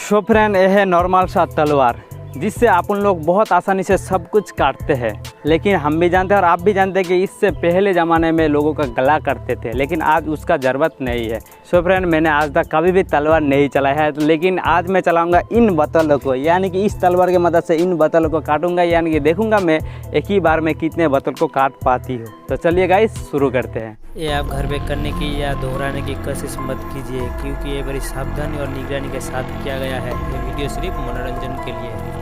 So friend, यह है normal सा तलवार जिससे अपन लोग बहुत आसानी से सब कुछ काटते हैं। लेकिन हम भी जानते हैं और आप भी जानते हैं कि इससे पहले ज़माने में लोगों का गला काटते थे, लेकिन आज उसका ज़रूरत नहीं है। सो फ्रेंड, मैंने आज तक कभी भी तलवार नहीं चलाया है, लेकिन आज मैं चलाऊंगा इन बतलों को, यानी कि इस तलवार की मदद से इन बतलों को काटूंगा, यानी कि देखूंगा मैं एक ही बार में कितने बतल को काट पाती हूँ। तो चलिए गाइस, शुरू करते हैं। ये आप घर पे करने की या दोहराने की कोशिश मत कीजिए, क्योंकि ये बड़ी सावधानी और निगरानी के साथ किया गया है। ये वीडियो सिर्फ मनोरंजन के लिए है।